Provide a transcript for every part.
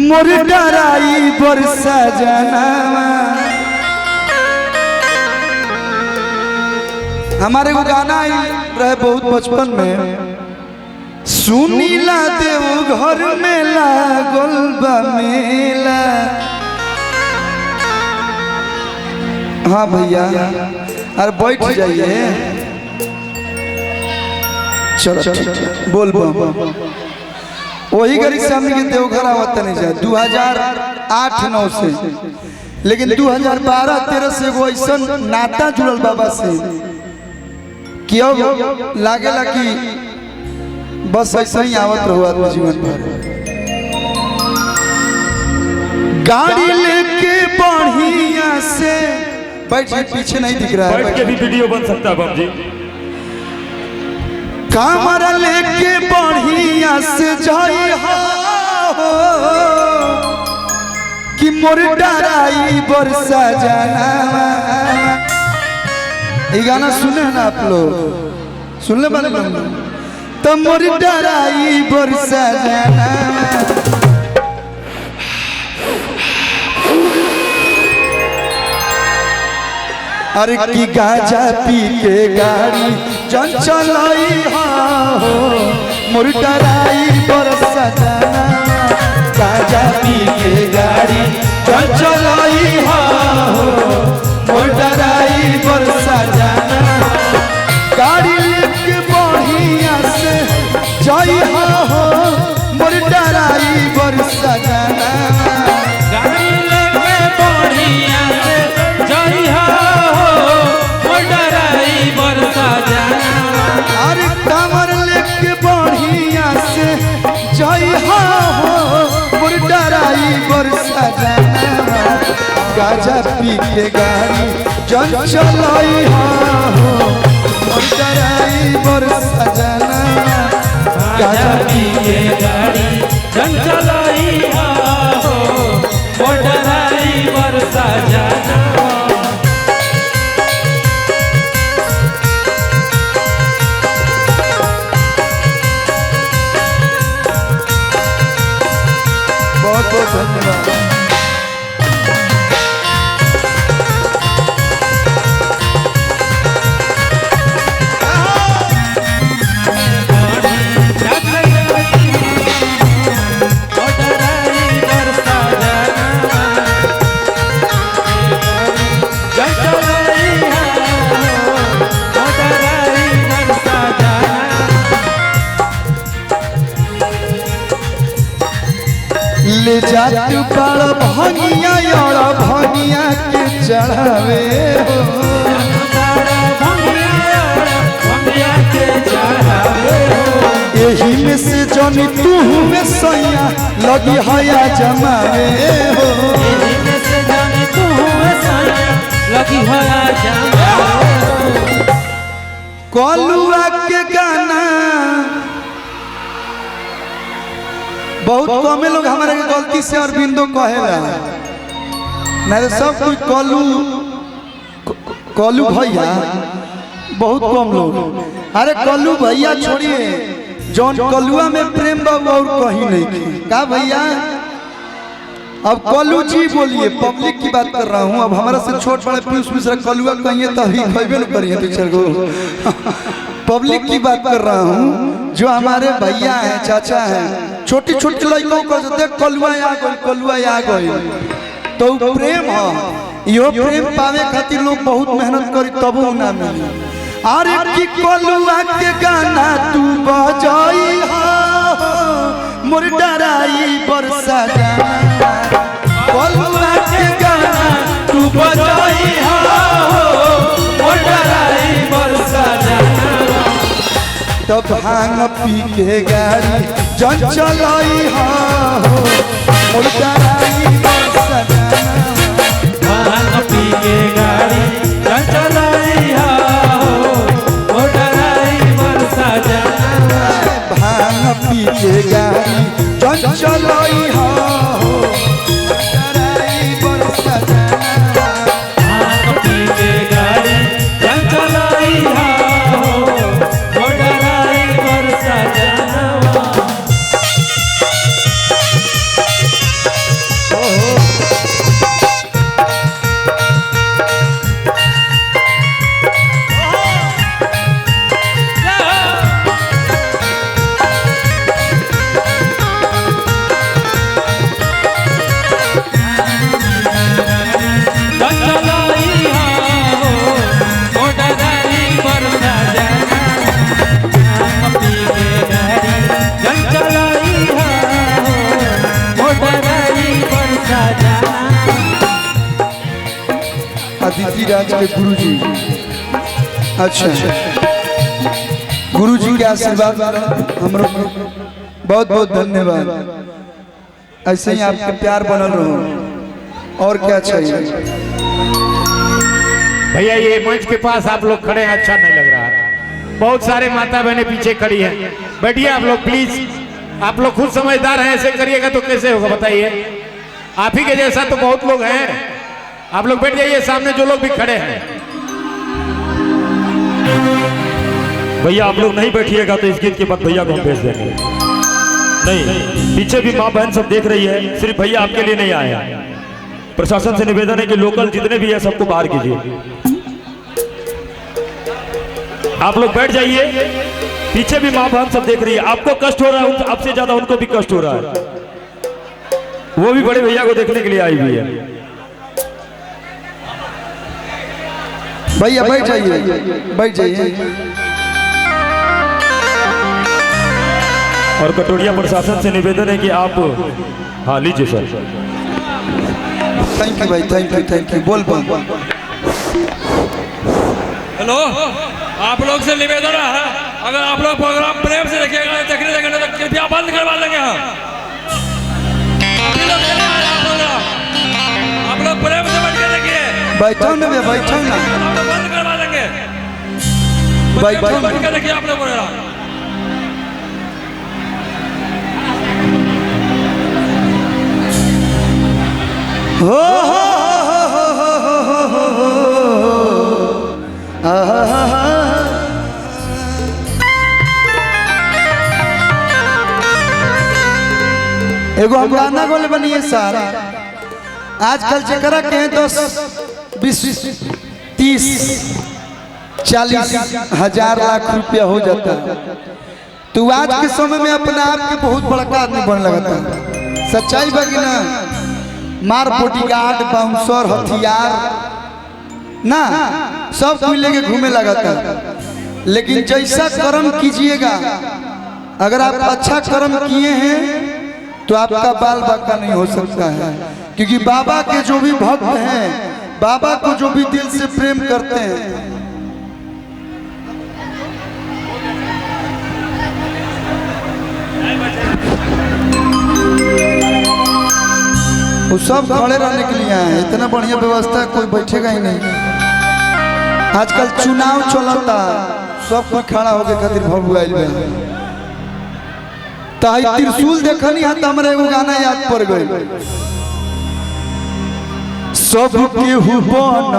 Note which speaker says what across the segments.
Speaker 1: मोर डराई बरसा जनावा। हमारे वो गाना रहे बहुत बचपन में, सुनीला देव घर में लागल बा मेला। हाँ भैया अरे बैठ जाइए, चलो बोल बोल। वही गरीब से हमने के देवघर आवत नहीं जाए 2008-9 से, लेकिन 2012-13 से वो ऐसा नाता जुड़ल बाबा से कि अब लागेला कि बस ऐसा ही आवत रहो जीवन भर। गाड़ी लेके बढ़िया से बैठ, पीछे नहीं दिख रहा है,
Speaker 2: बैठ के भी वीडियो बन सकता है बाबू जी।
Speaker 1: कामरा लेके बढ़िया से जाई हो कि मोर डराई बरसा जनावा। ये गाना सुने ना आप लोग, सुनले वाले लोग, तो मोर डराई बरसा जनावा। अरे की गाजा पी के गाड़ी जन चलाई हो मोर डराई बरसा जनावा। गाजा पी के गाड़ी जन चलाई हो मोर डराई बरसा जनावा। गाड़ी लेके बढ़िया से जाई हो मोर डराई बरसा जनावा।
Speaker 3: गाड़ी लेके बढ़िया से जाई हो मोर डराई बरसा जनावा।
Speaker 1: अरे कमर लेके बढ़िया से जाई हो मोर डराई बरसा जनावा। गाजा पी के गाड़ी जन चलाई हो मोर डराई बरसा जनावा।
Speaker 3: गाजा पी के गाड़ी जन चलाई हो मोर डराई बरसा जनावा।
Speaker 1: बहुत बहुत धन्यवाद। ले जात बड़ भंगिया और भंगिया के चढ़ावे हो। यही में से जनी तू में सैया लगी हया जमावे हो। कलुआ के गाना बहुत कमे लोग हमारे के गलती से अरविंदो कहेला, नहीं तो सब कोई कलू भैया, बहुत कम लोग। अरे कलू भैया छोड़िए, जौन कलुआ में प्रेम बाबू और कहीं नहीं का भैया। अब कलू जी बोलिए, पब्लिक की बात कर रहा हूँ। अब हमारा से छोट बड़े पीयूष मिश्रा कलुआ कहिए तभी कहबे न करिए पिक्चर को। पब्लिक की बात कर रहा हूँ, जो हमारे भैया हैं, चाचा हैं, छोटी छोटी लड़कों को देख कलुआ आ गई, कलुआ आ गई, तो प्रेम है। यो प्रेम पावे खातिर लोग बहुत मेहनत करी तब ना मिली। अरे की कलुआ के गाना तू बजाई हो मोर डराई बरसा जनावा। कलुआ के गाना तू बजाई हो मोर डराई बरसा जनावा। तो भांग पी के गाड़ी जन चलाई हो मोर डराई बरसा जनावा।
Speaker 3: भांग पी के गाड़ी जन चलाई हो मोर डराई बरसा जनावा।
Speaker 1: भांग पी के गाड़ी जन चलाई हो डराई बरसा जनावा।
Speaker 3: भांग पी के गाड़ी जन चलाई हो मोर डराई बरसा जनावा।
Speaker 1: राज के गुरु जी। अच्छा, गुरु जी के आशीर्वाद हम लोग बहुत बहुत धन्यवाद। ऐसे ही आपके प्यार बनल रहो, और क्या चाहिए।
Speaker 2: भैया ये मंच के पास आप लोग खड़े हैं, अच्छा नहीं लग रहा है। बहुत सारे माता बहनें पीछे खड़ी हैं, बैठिए आप लोग प्लीज। आप लोग खुद समझदार हैं, ऐसे करिएगा तो कैसे होगा बताइए। आप ही के जैसा तो बहुत लोग हैं। आप लोग बैठ जाइए, सामने जो लोग भी खड़े हैं।
Speaker 3: भैया आप लोग नहीं बैठिएगा तो इस गीत के बाद भैया को हम भेज देंगे। नहीं, पीछे भी माँ बहन सब देख रही है, सिर्फ भैया आपके लिए नहीं आए हैं। प्रशासन से निवेदन है कि लोकल जितने भी है सबको बाहर कीजिए। आप लोग बैठ जाइए, पीछे भी माँ बहन सब देख रही है। आपको कष्ट हो रहा है, आपसे ज्यादा उनको भी कष्ट हो रहा है। वो भी बड़े भैया को देखने के लिए आई हुई है।
Speaker 1: भैया बैठ जाइए, बैठ जाइए।
Speaker 3: और कटोरिया प्रशासन से निवेदन है कि आप, हाँ लीजिए सर।
Speaker 1: थैंक यू भाई, थैंक यू। बोल बोल।
Speaker 4: हेलो, आप लोग से निवेदन है, अगर आप लोग प्रोग्राम प्रेम से देखिएगा, देखने देंगे तो कृपया बंद करवा देंगे। आप लोग प्रेम से बैठ के देखिए।
Speaker 1: बैठो ना भैया, बैठो ना।
Speaker 4: हम लोग बंद करवा देंगे। बैठ के देखिए आप लोग प्रोग्राम।
Speaker 1: एगो हम गाना गोले बनिए सर। आजकल चकरा के 10, 20, 30, 40 हजार लाख रुपया हो जाता है। तो आज के समय में अपने आप के बहुत बड़का आदमी बन लगता है। सच्चाई बाकी ना, मार बॉडीगार्ड, बाउंसर, हथियार ना सब कोई लेके घूमे लगाता। लेकिन जैसा कर्म कीजिएगा, अगर आप अच्छा कर्म किए हैं तो आपका बाल बाका नहीं हो सकता है। क्योंकि बाबा के जो भी भक्त हैं, बाबा को जो भी दिल से प्रेम करते हैं, वो सब खड़े रहने के लिए आए। इतना बढ़िया व्यवस्था, कोई बैठेगा ही नहीं। आजकल चुनाव चलता, सब कोई खड़ा होके खातिर भगुआइल बा। ताई त्रिशूल देखनी है तो हमरा एगो गाना याद पड़ गई। सब केहू बन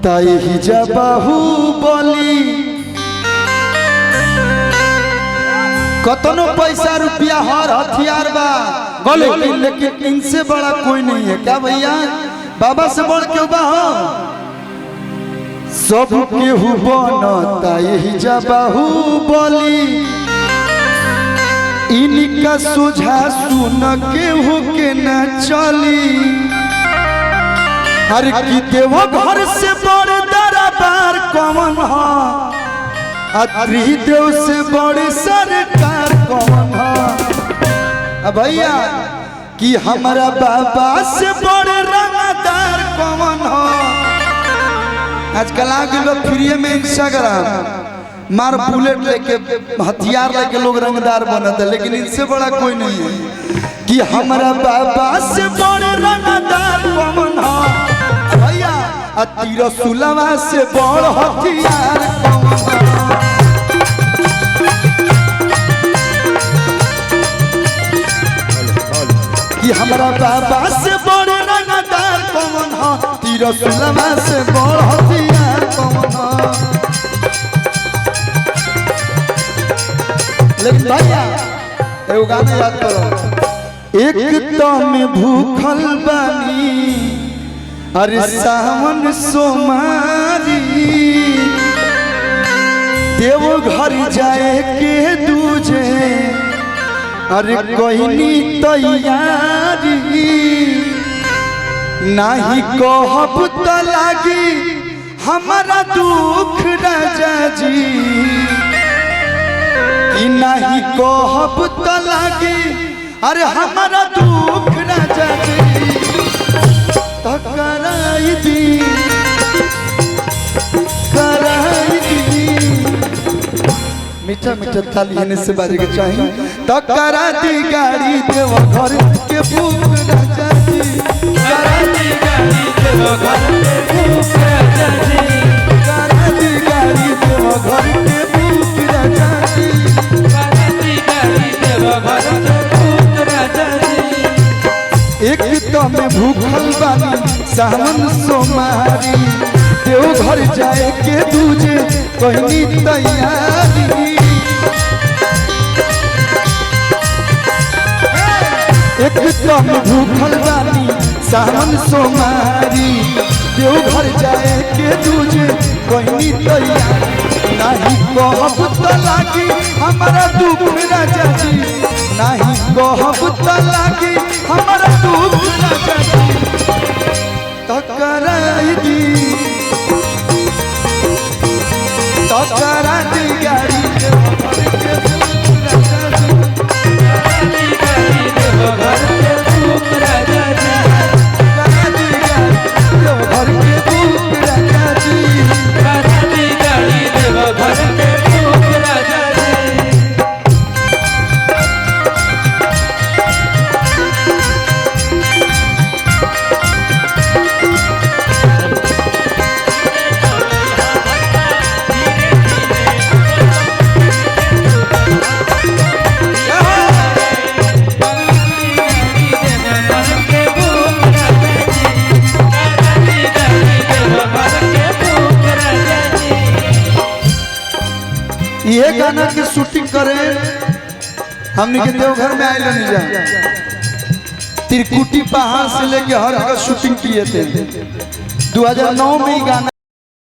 Speaker 1: ताई ही जबाहू बोली। कतनो पैसा रुपया हर हथियार बा, लेकिन इनसे बड़ा कोई नहीं है। क्या भैया, बाबा से बढ़ के बा हो। सब केहू बन ताई ही जबाहू बोली। इनका सुझा सुन केहू के न चली। हर की देव घर से बड़ दरबार कौन है, देव से बड़ी सरकार कौन है। भैया कि हमारा बाबा से बड़े रंगदार कौन है। आजकल आ गए फ्री में इंस्टाग्राम, मार बुलेट लेके, हथियार लेके लोग रंगदार बनते हैं। लेकिन इनसे बड़ा कोई नहीं है कि हमारा बाबा से बड़े रंगदार कौन है। भैया त्रिशूलवा से बड़ हथियार कौन है। कि हमारा बाबा से बड़े रंगदार कौन है, त्रिशूलवा से बड़ हथियार कौन है। लेकिन भैया एगो गाना याद करो। एक तो में भूखल बानी, अरे सावन सोमारी। देव घर जाए के दूजे, अरे कोई तैयारी। नाही कहब त लागी हमारा दुख राजा जी। नहीं कहब त लागी अरे हमारा दुख राजा जी। तकराई दी कराई दी। मीठा मीठा थाली हेने से बाजे के चाहिए तो करा दी गाड़ी देव घर के भूख राजा जी। करा दी गाड़ी देव घर के भूख राजा जी। करा दी गाड़ी देव घर के भूख राजा जी। करा दी गाड़ी देव घर के भूख राजा जी। एक तो में भूखल बानी सावन सोमारी देव घर जाए के दूजे कहनी तैयारी। एक दम भूखल बानी सावन सोमारी देव घर जाए के दूजे कहनी तैयारी। नहीं कहब तो लागी हमारा दुख राजा जी। नहीं कहब तो लागी हमारा दुख राजा जी। तो कराई दी तो करा दी गाड़ी देव घर के भूख राजा जी। करा दी गाड़ी देव घर के भूख राजा जी। करा दी गाड़ी देव घर के भूख राजा जी। करा दी गाड़ी देव घर के भूख राजा जी। ये गाना की शूटिंग करे हमने के देवघर में आए नहीं जा त्रिकुटी पहाड़ से लेके हर जगह शूटिंग किए थे। 2009 में ये गाना